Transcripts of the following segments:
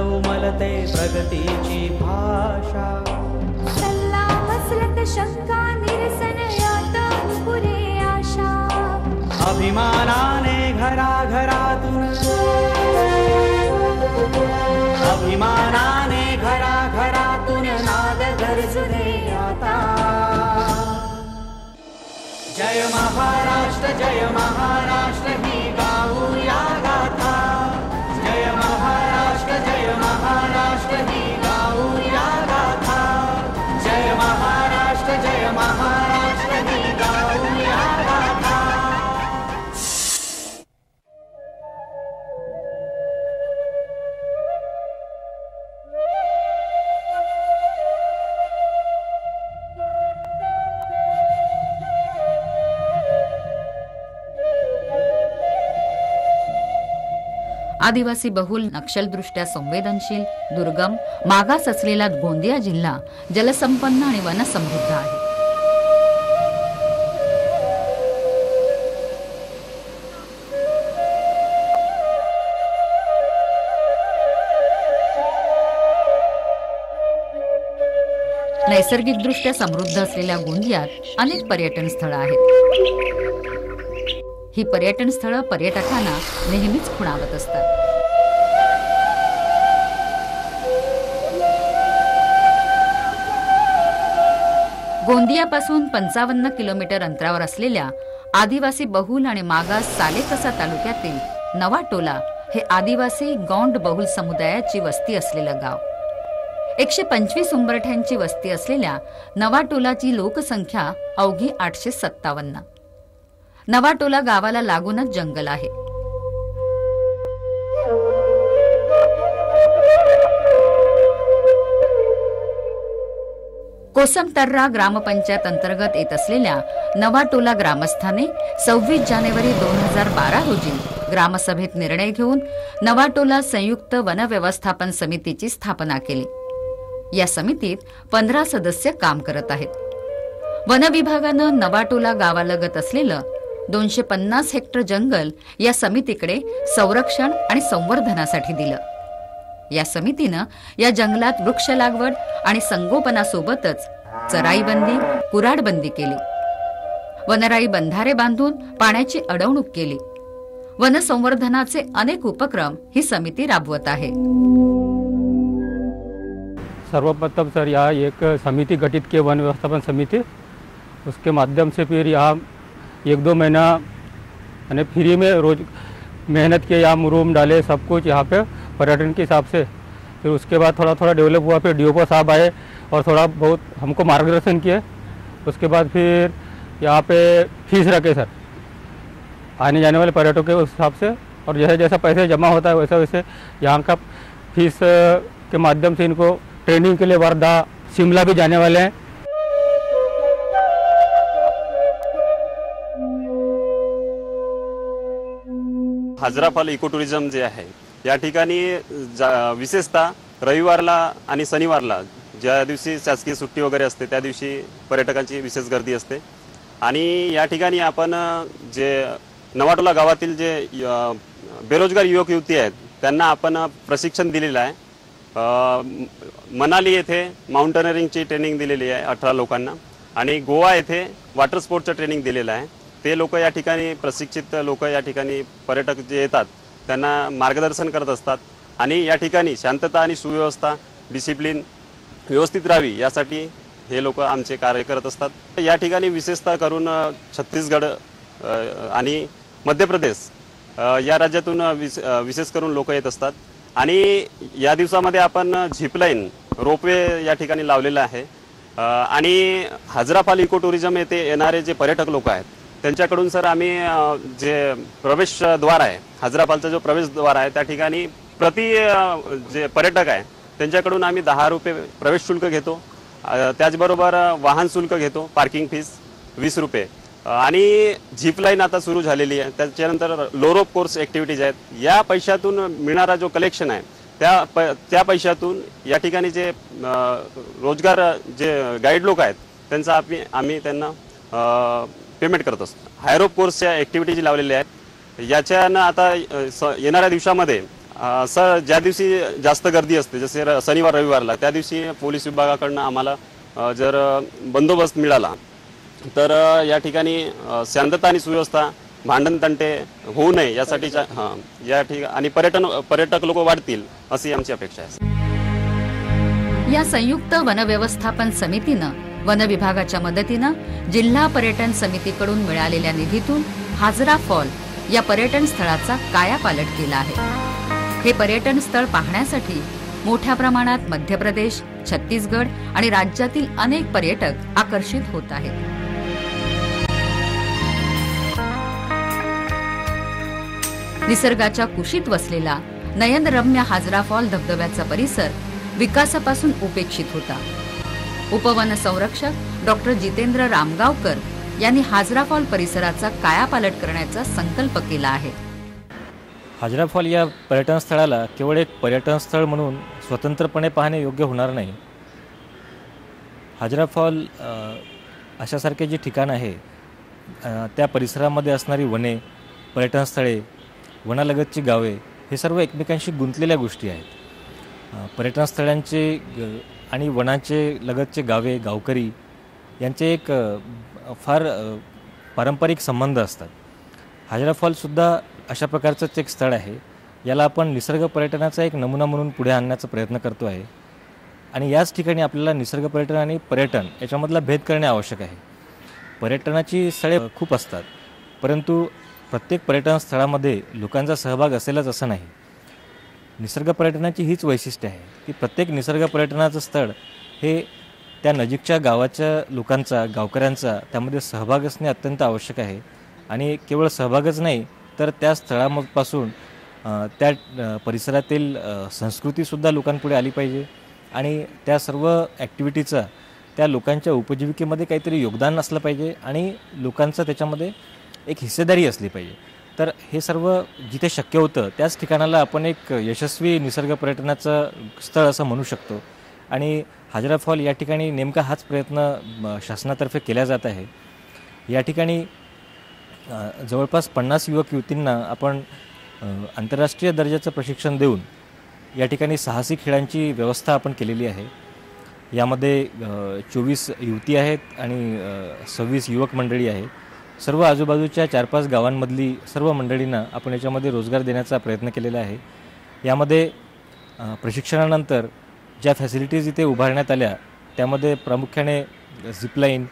उमलते प्रगतीची भाषा। सल्ला मसलत शंका निरसन यात पुरे आशा। अभिमानाने घराघरातून, अभिमानाने घराघरातून नाद गरजू दे आता। जय महाराष्ट्र जय महाराष्ट्र ही गाऊया गाथा। जय महाराष्ट्र जय महाराष्ट्र ही गाऊया गाथा। जय महाराष्ट्र जय महाराष्ट्र ही गाऊया गाथा। आदिवासी बहुल, नक्षलदृष्ट्या संवेदनशील, दुर्गम, मागास असलेला गोंदिया जिल्हा जलसंपन्न आणि वनसमृद्ध आहे। नैसर्गिकदृष्ट्या समृद्ध असलेल्या गोंदियात अनेक पर्यटन स्थळं आहेत। ही पर्यटन स्थळं पर्यटकांना नेहमीच खुणावत असतात। गोंदियापासून 55 किलोमीटर अंतरावर असलेल्या आदिवासी बहुल आणि मागास सालेकसा तालुक्यातील नवाटोला हे आदिवासी गौंड बहुल समुदायाची वस्ती असलेलं गाव। 125 उंबरठ्यांची वस्ती असलेल्या नवाटोलाची लोकसंख्या अवघी 857। नवाटोला गावाला लागूनच जंगल आहे। कोसमतर्रा ग्रामपंचायत अंतर्गत येत असलेल्या नवाटोला ग्रामस्थांनी 26 जानेवारी 2012 रोजी ग्रामसभेत निर्णय घेऊन नवाटोला संयुक्त वन व्यवस्थापन समितीची स्थापना केली। या समितीत 15 सदस्य काम करत आहेत। वन विभागानं नवाटोला गावालगत असलेलं 250 हेक्टर जंगल या समितीकडे संरक्षण आणि संवर्धनासाठी दिलं। या समितीनं या जंगलात वृक्ष लागवड आणि संगोपनासोबतच चराईबंदी, कुऱ्हाडबंदी केली। वनराई बंधारे बांधून पाण्याची अडवणूक केली। वन संवर्धनाचे अनेक उपक्रम ही समिती राबवत आहे। सर्वप्रथम सर यहाँ एक समिति गठित किए वन व्यवस्थापन समिति, उसके माध्यम से फिर यहाँ 1-2 महीना यानी फ्री में रोज मेहनत किए, यहाँ रूम डाले सब कुछ यहाँ पे पर्यटन के हिसाब से। फिर उसके बाद थोड़ा थोड़ा डेवलप हुआ, फिर डीओपो साहब आए और थोड़ा बहुत हमको मार्गदर्शन किए। उसके बाद फिर यहाँ पे फीस रखे सर आने जाने वाले पर्यटकों के हिसाब से, और जैसे जैसा पैसे जमा होता है वैसे वैसे यहाँ का फीस के माध्यम से इनको ट्रेनिंग के लिए वर्धा, शिमला भी जाने वाले हैं। हजराफाल इको टुरिझम जे आहे या ठिकाणी विशेषतः रविवारला आणि शनिवारला ज्या दिवशी शासकीय सुट्टी वगैरे असते त्या दिवशी पर्यटकांची विशेष गर्दी असते। आणि या ठिकाणी आपण जे नवाटोला गावातील जे बेरोजगार युवक युवती आहेत त्यांना आपण प्रशिक्षण दिलेलं आहे। मनाली येथे माउंटेनरिंगची ट्रेनिंग दिलेली आहे 18 लोकांना, आणि गोवा येथे वॉटर स्पोर्टचं ट्रेनिंग दिलेलं आहे। ते लोक या ठिकाणी प्रशिक्षित लोक या ठिकाणी पर्यटक जे येतात त्यांना मार्गदर्शन करत असतात, आणि या ठिकाणी शांतता आणि सुव्यवस्था, डिसिप्लिन व्यवस्थित राहावी यासाठी हे लोक आमचे कार्य करत असतात। या ठिकाणी विशेषतः करून छत्तीसगड आणि मध्य प्रदेश या राज्यातून विशेष करून लोक येत असतात। आणि या दिवसामध्ये आपण झिपलाईन, रोपवे या ठिकाणी लावलेला आहे। आणि हजराफाल इको टुरिझम येथे येणारे जे पर्यटक लोक आहेत त्यांच्याकडून सर आम्ही जे प्रवेशद्वार आहे, हजराफालचा जो प्रवेशद्वार आहे त्या ठिकाणी प्रति जे पर्यटक आहे त्यांच्याकडून आम्ही 10 रुपये प्रवेश शुल्क घेतो। त्याचबरोबर वाहन शुल्क घेतो, पार्किंग फीस 20 रुपये। आणि झिप लाईन आता सुरू झालेली आहे, त्याच्यानंतर लोरोप कोर्स ॲक्टिव्हिटीज आहेत। या पैशातून मिळणारा जो कलेक्शन आहे त्या पैशातून या ठिकाणी जे रोजगार जे गाईड लोक आहेत त्यांचा आम्ही त्यांना पेमेंट करत असतो। हायरोप कोर्सच्या ॲक्टिव्हिटीज लावलेल्या आहेत। याच्यानं आता येणाऱ्या दिवसामध्ये सर ज्या दिवशी जास्त गर्दी असते जसे शनिवार रविवारला त्या दिवशी पोलीस विभागाकडनं आम्हाला जर बंदोबस्त मिळाला तर या ठिकाणी शांतता आणि सुव्यवस्था भांडण तंटे होऊ नये यासाठीच्या या ठिकाणी आणि पर्यटक लोक वाढतील अशी आमची अपेक्षा आहे। या संयुक्त वन व्यवस्थापन समितीनं वन विभागाच्या मदतीनं जिल्हा पर्यटन समितीकडून मिळालेल्या निधीतून हाजरा फॉल या पर्यटन स्थळाचा कायापालट केला आहे। हे पर्यटन स्थळ पाहण्यासाठी मोठ्या प्रमाणात मध्य प्रदेश, छत्तीसगड आणि राज्यातील अनेक पर्यटक आकर्षित होत आहेत। निसर्गाच्या कुशीत वसलेला नयनरम्य हाजरा फॉल धबधब्याचा परिसर विकासापासून उपेक्षित होता। उपवन संरक्षक डॉक्टर जितेंद्र रामगावकर यांनी हाजरा फॉल परिसराचा कायापालट करण्याचा संकल्प केला आहे। हाजरा फॉल या पर्यटन स्थळाला केवळ एक पर्यटन स्थळ म्हणून स्वतंत्रपणे पाहणे योग्य होणार नाही। हाजरा फॉल अशासारखे जे ठिकाण आहे त्या परिसरामध्ये असणारी वने, पर्यटन स्थळे, वनालगतची गावे हे सर्व एकमेकांशी गुंतलेल्या गोष्टी आहेत। पर्यटन स्थळांचे आणि वनाचे लगतचे गावे, गावकरी यांचे एक फार पारंपरिक संबंध असतात। हाजरा फॉलसुद्धा अशा प्रकारचंच एक स्थळ आहे। याला आपण निसर्ग पर्यटनाचा एक नमुना म्हणून पुढे आणण्याचा प्रयत्न करतो आहे आणि याच ठिकाणी आपल्याला निसर्ग पर्यटन आणि पर्यटन याच्यामधला भेद करणे आवश्यक आहे। पर्यटनाची स्थळे खूप असतात परंतु प्रत्येक पर्यटन स्थळामध्ये लोकांचा सहभाग असेलच असं नाही। निसर्ग पर्यटनाची हीच वैशिष्ट्य आहे की प्रत्येक निसर्ग पर्यटनाचं स्थळ हे त्या नजीकच्या गावाच्या लोकांचा, गावकऱ्यांचा त्यामध्ये सहभाग असणे अत्यंत आवश्यक आहे आणि केवळ सहभागच नाही तर त्या स्थळापासून त्या परिसरातील संस्कृतीसुद्धा लोकांपुढे आली पाहिजे आणि त्या सर्व ॲक्टिव्हिटीचा त्या लोकांच्या उपजीविकेमध्ये काहीतरी योगदान असलं पाहिजे आणि लोकांचं त्याच्यामध्ये एक हिस्सेदारी असली पाहिजे। तर हे सर्व जिथे शक्य होतं त्याच ठिकाणाला आपण एक यशस्वी निसर्ग पर्यटनाचं स्थळ असं म्हणू शकतो आणि हाजरा फॉल या ठिकाणी नेमका हाच प्रयत्न शासनातर्फे केला जात आहे। या ठिकाणी जवळपास 50 युवक युवतींना आपण आंतरराष्ट्रीय दर्जाचं प्रशिक्षण देऊन या ठिकाणी साहसी खेळांची व्यवस्था आपण केलेली आहे। यामध्ये 24 युवती आहेत आणि 26 युवक मंडळी आहे। सर्व आजूबाजूच्या 4-5 गावांमधली सर्व मंडळींना आपण याच्यामध्ये रोजगार देण्याचा प्रयत्न केलेला आहे। यामध्ये प्रशिक्षणानंतर ज्या फॅसिलिटीज इथे उभारण्यात आल्या त्यामध्ये प्रामुख्याने झिपलाईन,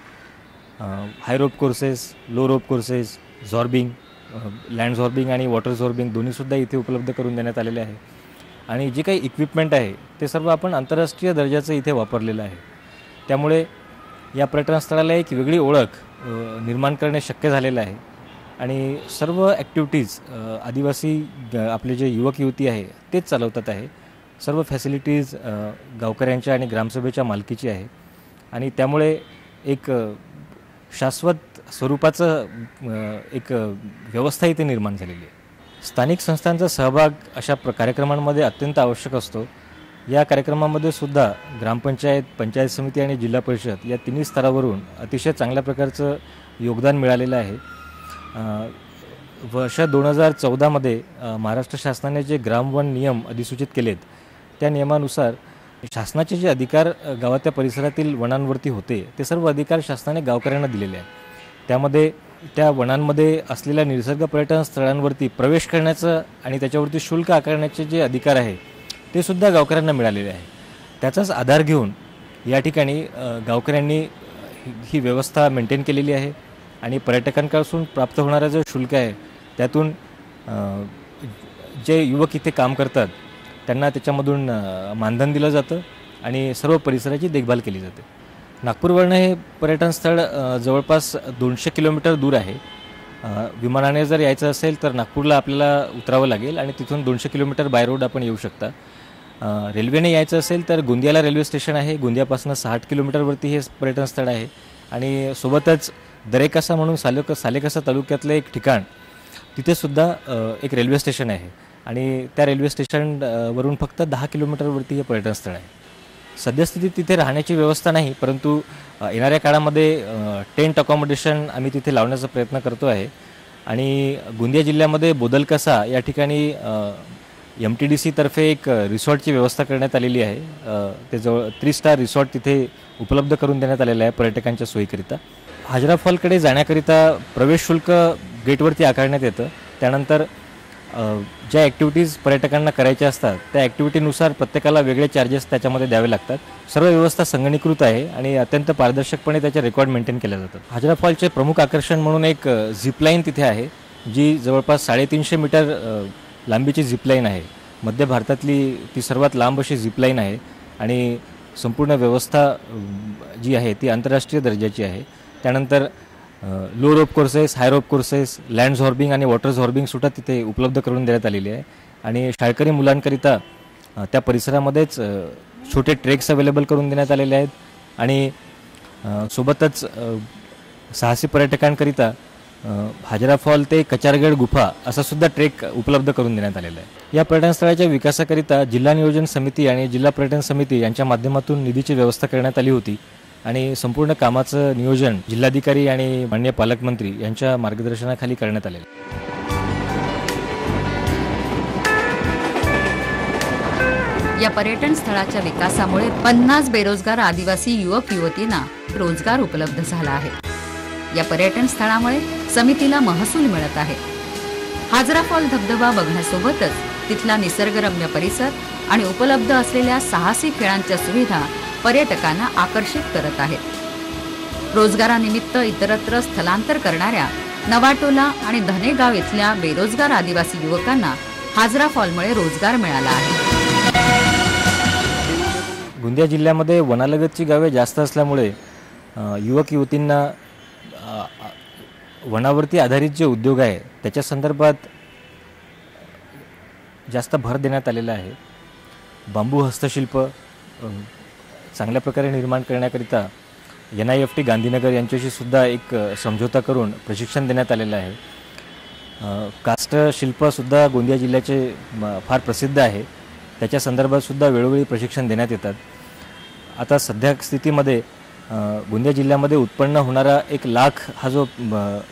हाय रोप कोर्सेस, लो रोप कोर्सेस, झॉर्बिंग, लँड झॉर्बिंग आणि वॉटर झॉर्बिंग दोन्हीसुद्धा इथे उपलब्ध करून देण्यात आलेले आहे आणि जे काही इक्विपमेंट आहे ते सर्व आपण आंतरराष्ट्रीय दर्जाचं इथे वापरलेलं आहे। त्यामुळे या पर्यटन स्थळाला एक वेगळी ओळख निर्माण करणे शक्य झालेलं आहे आणि सर्व ॲक्टिव्हिटीज आदिवासी आपले जे युवक युवती आहे तेच चालवतात आहे। सर्व फॅसिलिटीज गावकऱ्यांच्या आणि ग्रामसभेच्या मालकीची आहे आणि त्यामुळे एक शाश्वत स्वरूपाचं एक व्यवस्था इथे निर्माण झालेली आहे। स्थानिक संस्थांचा सहभाग अशा कार्यक्रमांमध्ये अत्यंत आवश्यक असतो। या कार्यक्रमामध्ये सुद्धा ग्रामपंचायत, पंचायत समिती आणि जिल्हा परिषद या तिन्ही स्तरावरून अतिशय चांगल्या प्रकारचं योगदान मिळालेलं आहे। वर्ष 2014मध्ये महाराष्ट्र शासनाने जे ग्रामवन नियम अधिसूचित केलेत त्या नियमानुसार शासनाचे जे अधिकार गावाच्या परिसरातील वनांवरती होते ते सर्व अधिकार शासनाने गावकऱ्यांना दिलेले आहेत। त्यामध्ये त्या वनांमध्ये असलेल्या निसर्ग पर्यटन स्थळांवरती प्रवेश करण्याचं आणि त्याच्यावरती शुल्क आकारण्याचे जे अधिकार आहे ते सुद्धा गावकऱ्यांना मिळालेले आहे। त्याचाच आधार घेऊन या ठिकाणी गावकऱ्यांनी ही व्यवस्था मेंटेन केलेली आहे आणि पर्यटकांपासून प्राप्त होणारं जे शुल्क आहे त्यातून जे युवक इथे काम करतात त्यांना त्याच्यामधून मानधन दिलं जातं आणि सर्व परिसराची देखभाल केली जाते। नागपूरवरनं हे पर्यटन स्थळ जवळपास 200 किलोमीटर दूर आहे। विमानाने जर यायचं असेल तर नागपूरला आपल्याला उतरावं लागेल आणि तिथून 200 किलोमीटर बाय रोड आपण येऊ शकता। रेल्वेने यायचं असेल तर गोंदियाला रेल्वे स्टेशन आहे, गोंदियापासून 60 किलोमीटरवरती हे पर्यटन स्थळ आहे आणि सोबतच दरेकसा म्हणून सालेकसा तालुक्यातलं एक ठिकाण तिथेसुद्धा एक रेल्वे स्टेशन आहे आणि त्या रेल्वे स्टेशनवरून फक्त 10 किलोमीटरवरती हे पर्यटन स्थळ आहे। सद्यस्थितीत तिथे राहण्याची व्यवस्था नाही परंतु येणाऱ्या काळामध्ये टेंट अकॉमोडेशन आम्ही तिथे लावण्याचा प्रयत्न करतो आहे आणि गोंदिया जिल्ह्यामध्ये बोदलकसा या ठिकाणी MTDC तर्फे एक रिसॉर्टची व्यवस्था करण्यात आलेली आहे. ते जवळ 3 स्टार रिसॉर्ट तिथे उपलब्ध करून देण्यात आलेलं आहे पर्यटकांच्या सोयीकरिता. हाजरा फॉलकडे जाण्याकरिता प्रवेश शुल्क गेटवरती आकारण्यात येतं. त्यानंतर ज्या ॲक्टिव्हिटीज पर्यटकांना करायच्या असतात त्या ॲक्टिव्हिटीनुसार प्रत्येकाला वेगळे चार्जेस त्याच्यामध्ये द्यावे लागतात. सर्व व्यवस्था संगणीकृत आहे आणि अत्यंत पारदर्शकपणे त्याचे रेकॉर्ड मेंटेन केले जातात. हाजरा फॉलचे प्रमुख आकर्षण म्हणून एक झिपलाईन तिथे आहे, जी जवळपास 350 मीटर लांबीची झिपलाईन आहे. मध्य भारतातली ती सर्वात लांब अशी झिपलाईन आहे आणि संपूर्ण व्यवस्था जी आहे ती आंतरराष्ट्रीय दर्जाची आहे. त्यानंतर लो रोप कोर्सेस, हाय रोप कोर्सेस, लँड झॉर्बिंग आणि वॉटर झॉर्बिंगसुद्धा तिथे उपलब्ध करून देण्यात आलेली आहे. आणि शाळकरी मुलांकरिता त्या परिसरामध्येच छोटे ट्रेक्स अवेलेबल करून देण्यात आलेले आहेत. आणि सोबतच साहसी पर्यटकांकरिता हाजरा फॉल ते कचारगड गुफा असा सुद्धा ट्रेक उपलब्ध करून देण्यात आलेला आहे. या पर्यटनस्थळाच्या विकासाकरिता जिल्हा नियोजन समिती आणि जिल्हा पर्यटन समिती यांच्या माध्यमातून निधीची व्यवस्था करण्यात आली होती आणि संपूर्ण कामाचं नियोजन जिल्हाधिकारी आणि माननीय पालकमंत्री यांच्या मार्गदर्शनाखाली करण्यात आले. या पर्यटन स्थळाच्या विकासामुळे 50 बेरोजगार आदिवासी युवक युवतींना रोजगार उपलब्ध झाला आहे. या पर्यटन स्थळामुळे समितीला महसूल मिळत आहे. हाजरा फॉल धबधबा बघण्यासोबतच तिथला निसर्गरम्य परिसर आणि उपलब्ध असलेल्या साहसी खेळांच्या सुविधा पर्यटकांना आकर्षित करत आहेत. रोजगारानिमित्त इतरत्र स्थलांतर करणाऱ्या नवाटोला आणि धनेगाव इथल्या बेरोजगार आदिवासी युवकांना हाजरा फॉलमुळे रोजगार मिळाला आहे. गोंदिया जिल्ह्यामध्ये वनालगतची गावे जास्त असल्यामुळे युवक युवतींना वनावरती आधारित जे उद्योग आहे त्याच्या संदर्भात जास्त भर देण्यात आलेला आहे. बांबू हस्तशिल्प चांगल्या प्रकारे निर्माण करण्याकरिता NIFT गांधीनगर यांच्याशी सुद्धा एक समझोता करून प्रशिक्षण देण्यात आलेलं आहे. कास्ट शिल्पसुद्धा गोंदिया जिल्ह्याचे फार प्रसिद्ध आहे. त्याच्या संदर्भात सुद्धा वेळोवेळी प्रशिक्षण देण्यात येतात. आता सध्या स्थितीमध्ये गोंदिया जिल्ह्यामध्ये उत्पन्न होणारा 1 लाख हा जो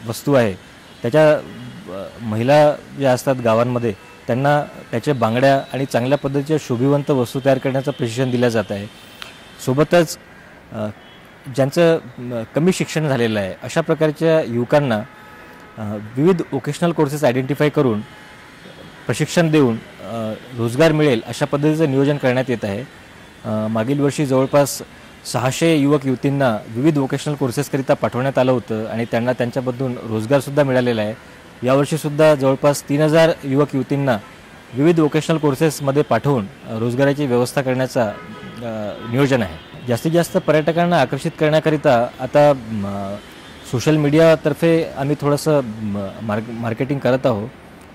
वस्तू आहे त्याच्या महिला ज्या असतात गावांमध्ये त्यांना त्याच्या बांगड्या आणि चांगल्या पद्धतीच्या शोभिवंत वस्तू तयार करण्याचं प्रशिक्षण दिलं जात आहे. सोबतच ज्यांचं कमी शिक्षण झालेलं आहे अशा प्रकारच्या युवकांना विविध वोकेशनल कोर्सेस आयडेंटिफाय करून प्रशिक्षण देऊन रोजगार मिळेल अशा पद्धतीचं नियोजन करण्यात येत आहे. मागील वर्षी जवळपास 600 युवक युवतींना विविध वोकेशनल कोर्सेसकरिता पाठवण्यात आलं होतं आणि त्यांना त्यांच्यामधून रोजगारसुद्धा मिळालेला आहे. यावर्षीसुद्धा जवळपास 3000 युवक युवतींना विविध वोकेशनल कोर्सेसमध्ये पाठवून रोजगाराची व्यवस्था करण्याचा नियोजन आहे. जास्तीत जास्त पर्यटकांना आकर्षित करण्याकरिता आता सोशल मीडियातर्फे आम्ही थोडंसं मार्केटिंग करत आहोत.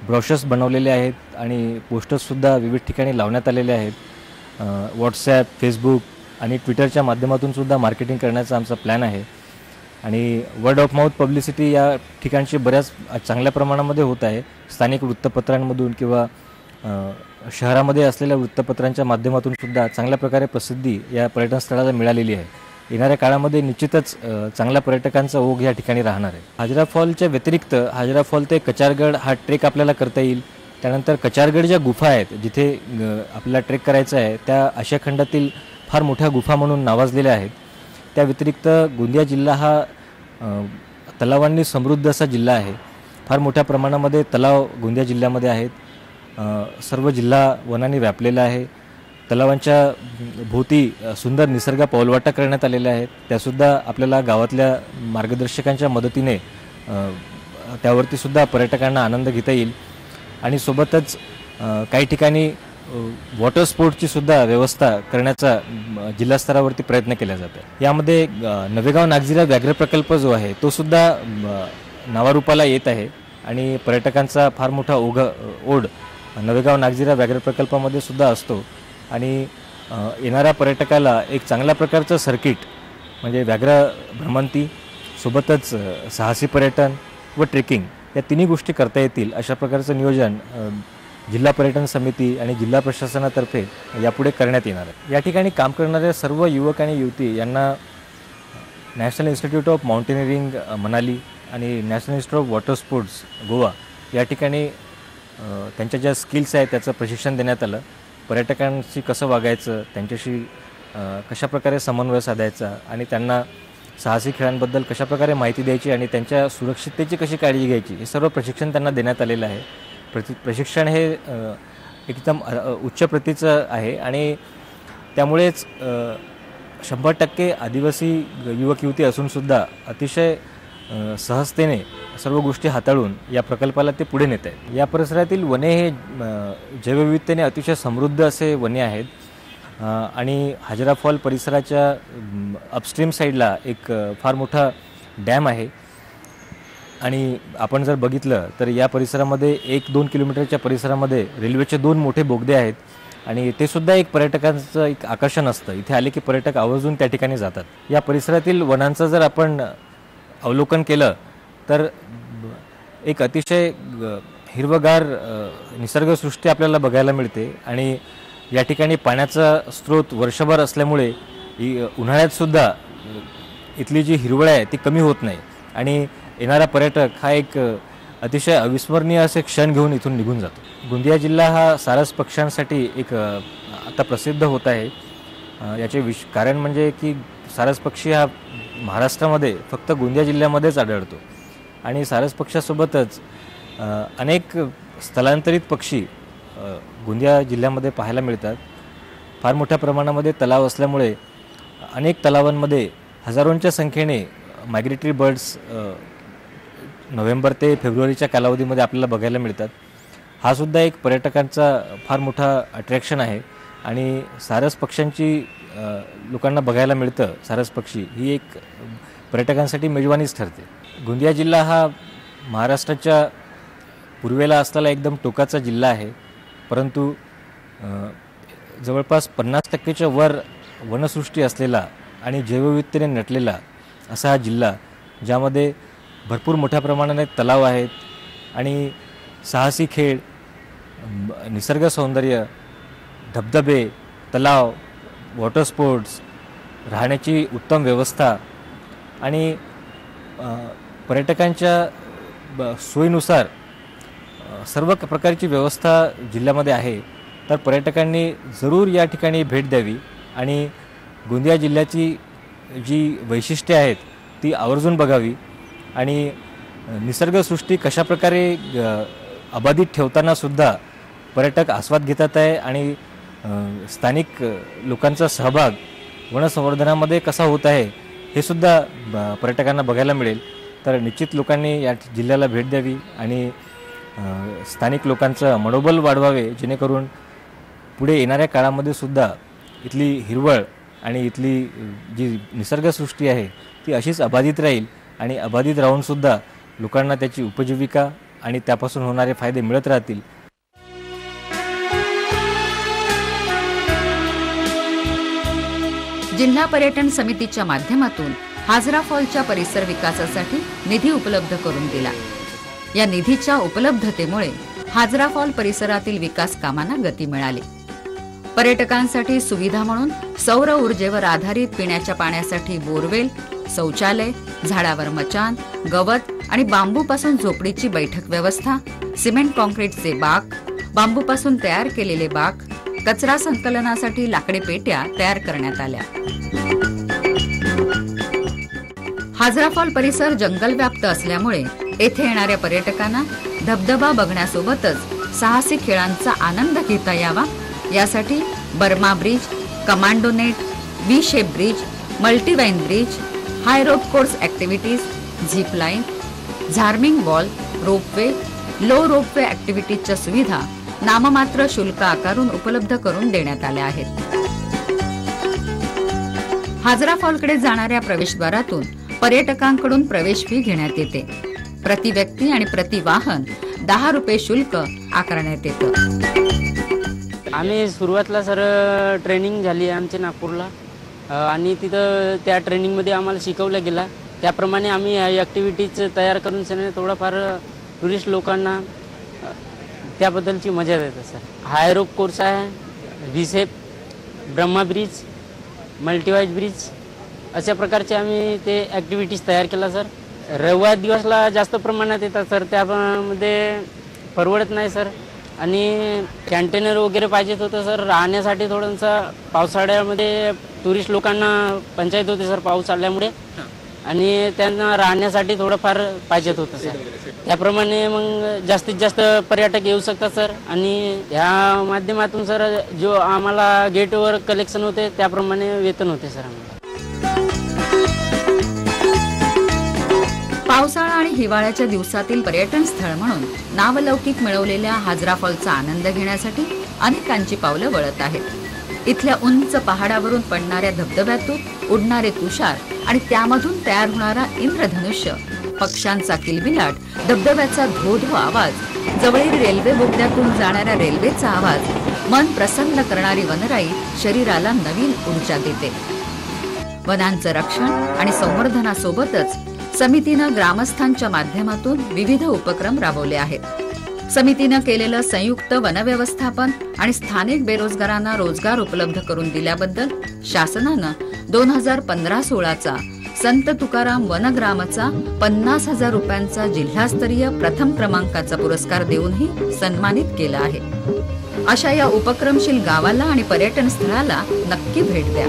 ब्रॉशर्स बनवलेले आहेत आणि पोस्टर्ससुद्धा विविध ठिकाणी लावण्यात आलेले आहेत. व्हॉट्सॲप, फेसबुक आणि ट्विटरच्या माध्यमातून सुद्धा मार्केटिंग करण्याचा आमचा प्लॅन आहे. आणि वर्ड ऑफ माउथ पब्लिसिटी या ठिकाणची बऱ्याच चांगल्या प्रमाणामध्ये होत आहे. स्थानिक वृत्तपत्रांमधून किंवा शहरामध्ये असलेल्या वृत्तपत्रांच्या माध्यमातून सुद्धा चांगल्या प्रकारे प्रसिद्धी या पर्यटन स्थळाला मिळालेली आहे. येणाऱ्या काळामध्ये निश्चितच चांगल्या पर्यटकांचा ओघ या ठिकाणी राहणार आहे. हाजरा फॉलच्या व्यतिरिक्त हाजरा फॉल ते कचारगड हा ट्रेक आपल्याला करता येईल. त्यानंतर कचारगड ज्या गुफा आहेत जिथे आपल्याला ट्रेक करायचा आहे त्या आशिया खंडातील फार मोठ्या गुफा म्हणून नावाजलेल्या आहेत. त्या व्यतिरिक्त गोंदिया जिल्हा हा तलावांनी समृद्ध असा जिल्हा आहे. फार मोठ्या प्रमाणामध्ये तलाव गोंदिया जिल्ह्यामध्ये आहेत. सर्व जिल्हा वनांनी व्यापलेला आहे. तलावांच्या भोवती सुंदर निसर्ग पौलवाटा करण्यात आलेल्या आहेत. त्यासुद्धा आपल्याला गावातल्या मार्गदर्शकांच्या मदतीने त्यावरती सुद्धा पर्यटकांना आनंद घेता येईल. आणि सोबतच काही ठिकाणी वॉटर स्पोर्टची सुद्धा व्यवस्था करण्याचा जिल्हा स्तरावरती प्रयत्न केला जातो. यामध्ये नवेगाव नागझिरा व्याघ्र प्रकल्प जो आहे तो सुद्धा नावारूपाला येत आहे आणि पर्यटकांचा फार मोठा ओढ नवेगाव नागझिरा व्याघ्र प्रकल्पामध्ये सुद्धा असतो. आणि येणाऱ्या पर्यटकाला एक चांगल्या प्रकारचं सर्किट म्हणजे व्याघ्र भ्रमंती सोबतच साहसी पर्यटन व ट्रेकिंग या तिन्ही गोष्टी करता येतील अशा प्रकारचं नियोजन जिल्हा पर्यटन समिती आणि जिल्हा प्रशासनातर्फे यापुढे करण्यात येणार आहे. या ठिकाणी काम करणाऱ्या सर्व युवक आणि युवती यांना National Institute of Mountaineering Manali आणि National Institute of Water Sports Goa या ठिकाणी त्यांच्या ज्या स्किल्स आहेत त्याचं प्रशिक्षण देण्यात आलं. पर्यटकांशी कसं वागायचं, त्यांच्याशी कशाप्रकारे समन्वय साधायचा आणि त्यांना साहसी खेळांबद्दल कशाप्रकारे माहिती द्यायची आणि त्यांच्या सुरक्षिततेची कशी काळजी घ्यायची हे सर्व प्रशिक्षण त्यांना देण्यात आलेलं आहे. प्रशिक्षण हे एकदम उच्च प्रतीचं आहे आणि त्यामुळेच 100% आदिवासी युवक युवती असूनसुद्धा अतिशय सहजतेने सर्व गोष्टी हाताळून या प्रकल्पाला ते पुढे नेत आहेत. या परिसरातील वने हे जैवविविधतेने अतिशय समृद्ध असे वने आहेत आणि हाजरा फॉल परिसराच्या अपस्ट्रीम साईडला एक फार मोठा डॅम आहे आणि आपण जर बघितलं तर या परिसरामध्ये 1-2 किलोमीटरच्या परिसरामध्ये रेल्वेचे 2 मोठे बोगदे आहेत आणि ते सुद्धा एक पर्यटकांचं एक आकर्षण असतं. इथे आले की पर्यटक आवर्जून त्या ठिकाणी जातात. या परिसरातील वनांचं जर आपण अवलोकन केलं तर एक अतिशय हिरवगार निसर्गसृष्टी आपल्याला बघायला मिळते आणि या ठिकाणी पाण्याचा स्रोत वर्षभर असल्यामुळे उन्हाळ्यातसुद्धा इथली जी हिरवळ आहे ती कमी होत नाही आणि येणारा पर्यटक हा एक अतिशय अविस्मरणीय असे क्षण घेऊन इथून निघून जातो. गोंदिया जिल्हा हा सारस पक्ष्यांसाठी एक आता प्रसिद्ध होत आहे. याचे कारण म्हणजे की सारस पक्षी हा महाराष्ट्रामध्ये फक्त गोंदिया जिल्ह्यामध्येच आढळतो आणि सारस पक्ष्यासोबतच अनेक स्थलांतरित पक्षी गोंदिया जिल्ह्यामध्ये पाहायला मिळतात. फार मोठ्या प्रमाणामध्ये तलाव असल्यामुळे अनेक तलावांमध्ये हजारोंच्या संख्येने मायग्रेटरी बर्ड्स नोव्हेंबर ते फेब्रुवारीच्या कालावधीमध्ये आपल्याला बघायला मिळतात. हा सुद्धा एक पर्यटकांचा फार मोठा अट्रॅक्शन आहे आणि सारस पक्ष्यांची लोकांना बघायला मिळतं. सारस पक्षी ही एक पर्यटकांसाठी मेजवानीच ठरते. गोंदिया जिल्हा हा महाराष्ट्राच्या पूर्वेला असलेला एकदम टोकाचा जिल्हा आहे, परंतु जवळपास 50%च्या वर वनसृष्टी असलेला आणि जैवविविधतेने नटलेला असा हा जिल्हा, ज्यामध्ये भरपूर मोठ्या प्रमाणाने तलाव आहेत आणि साहसी खेळ, निसर्ग सौंदर्य, धबधबे, तलाव, वॉटर स्पोर्ट्स, राहण्याची उत्तम व्यवस्था आणि पर्यटकांच्या सोयीनुसार सर्व प्रकारची व्यवस्था जिल्ह्यामध्ये आहे. तर पर्यटकांनी जरूर या ठिकाणी भेट द्यावी आणि गोंदिया जिल्ह्याची जी वैशिष्ट्ये आहेत ती आवर्जून बघावी आणि निसर्गसृष्टी कशाप्रकारे अबाधित ठेवतानासुद्धा पर्यटक आस्वाद घेतात आहे आणि स्थानिक लोकांचा सहभाग वनसंवर्धनामध्ये कसा होत आहे हे सुद्धा पर्यटकांना बघायला मिळेल. तर निश्चित लोकांनी या जिल्ह्याला भेट द्यावी आणि स्थानिक लोकांचं मनोबल वाढवावे, जेणेकरून पुढे येणाऱ्या काळामध्ये सुद्धा इथली हिरवळ आणि इथली जी निसर्गसृष्टी आहे ती अशीच अबाधित राहील आणि अबाधित राहूनसुद्धा लोकांना त्याची उपजीविका आणि त्यापासून होणारे फायदे मिळत राहतील. जिल्हा पर्यटन समितीच्या माध्यमातून हाजरा फॉलच्या परिसर विकासासाठी निधी उपलब्ध करून दिला. या निधीच्या उपलब्धतेमुळे हाजरा फॉल परिसरातील विकास कामांना गती मिळाली. पर्यटकांसाठी सुविधा म्हणून सौर ऊर्जेवर आधारित पिण्याच्या पाण्यासाठी बोरवेल, शौचालय, झाडावर मचान, गवत आणि बांबूपासून झोपडीची बैठक व्यवस्था, सिमेंट कॉन्क्रीटचे बाक, बांबूपासून तयार केलेले बाक, कचरा संकलनासाठी लाकडी पेट्या तयार करण्यात आल्या. हाजरा फॉल परिसर जंगल व्याप्त असल्यामुळे येथे येणाऱ्या पर्यटकांना धबधबा बघण्यासोबतच साहसी खेळांचा आनंद घेता यावा यासाठी Burma bridge, commando net, V shape bridge, multivine bridge, high rope course activities, zip line, झार्मिंग वॉल, रोपवे, लो रोपवे ऍक्टिव्हिटीजच्या सुविधा नाममात्र शुल्क आकारून उपलब्ध करून देण्यात आल्या आहेत. हाजरा फॉलकडे जाणाऱ्या प्रवेशद्वारातून पर्यटकांकडून प्रवेश फी घेण्यात येते. प्रति व्यक्ती आणि प्रति वाहन 10 रुपये शुल्क आकारण्यात येतं. आम्ही सुरुवातीला सर ट्रेनिंग झाली आहे आमच्या नागपूरला आणि तिथं त्या ट्रेनिंगमध्ये आम्हाला शिकवलं गेलं. त्याप्रमाणे आम्ही ॲक्टिव्हिटीज तयार करून थोडाफार टुरिस्ट लोकांना त्याबद्दलची मजा देतात सर. हाय रोप कोर्स आहे, V shape, Burma bridge, multivine bridge अशा प्रकारचे आम्ही ते ॲक्टिव्हिटीज तयार केला सर. रविवार दिवसला जास्त प्रमाणात येतात सर, त्यामध्ये परवडत नाही सर. आणि कंटेनर वगैरे पाहिजेत होतं सर. राहण्यासाठी थोडंसं पावसाळ्यामध्ये टुरिस्ट लोकांना पंचायत होते सर पाऊस आल्यामुळे, आणि त्यांना राहण्यासाठी थोडंफार पाहिजेत होतं सर. त्याप्रमाणे मग जास्तीत जास्त पर्यटक येऊ शकतात सर. आणि ह्या माध्यमातून सर जो आम्हाला गेटवर कलेक्शन होते त्याप्रमाणे वेतन होते सर आम्हाला. पावसाळा आणि हिवाळ्याच्या दिवसातील पर्यटन स्थळ म्हणून नावलौकिक मिळवलेल्या हाजरा फॉलचा आनंद घेण्यासाठी अनेकांची पावलं वळत आहेत. इथल्या उंच पहाडावरून पडणाऱ्या धबधब्यातून उडणारे तुषार आणि त्यामधून तयार होणारा इंद्रधनुष्य, पक्ष्यांचा किलबिलाट, धबधब्याचा धो-धो आवाज, जवळील रेल्वे बोगद्यातून जाणाऱ्या रेल्वेचा आवाज, मन प्रसन्न करणारी वनराई शरीराला नवीन ऊर्जा देते. वनांचं रक्षण आणि संवर्धनासोबतच समितीनं ग्रामस्थांच्या माध्यमातून विविध उपक्रम राबवले आहेत. समितीनं केलेलं संयुक्त वनव्यवस्थापन आणि स्थानिक बेरोजगारांना रोजगार उपलब्ध करून दिल्याबद्दल शासनानं 2015-16चा संत तुकाराम वनग्रामचा 50,000 रुपयांचा जिल्हास्तरीय प्रथम क्रमांकाचा पुरस्कार देऊनही सन्मानित केलं आहे. अशा या उपक्रमशील गावाला आणि पर्यटन स्थळाला नक्की भेट द्या.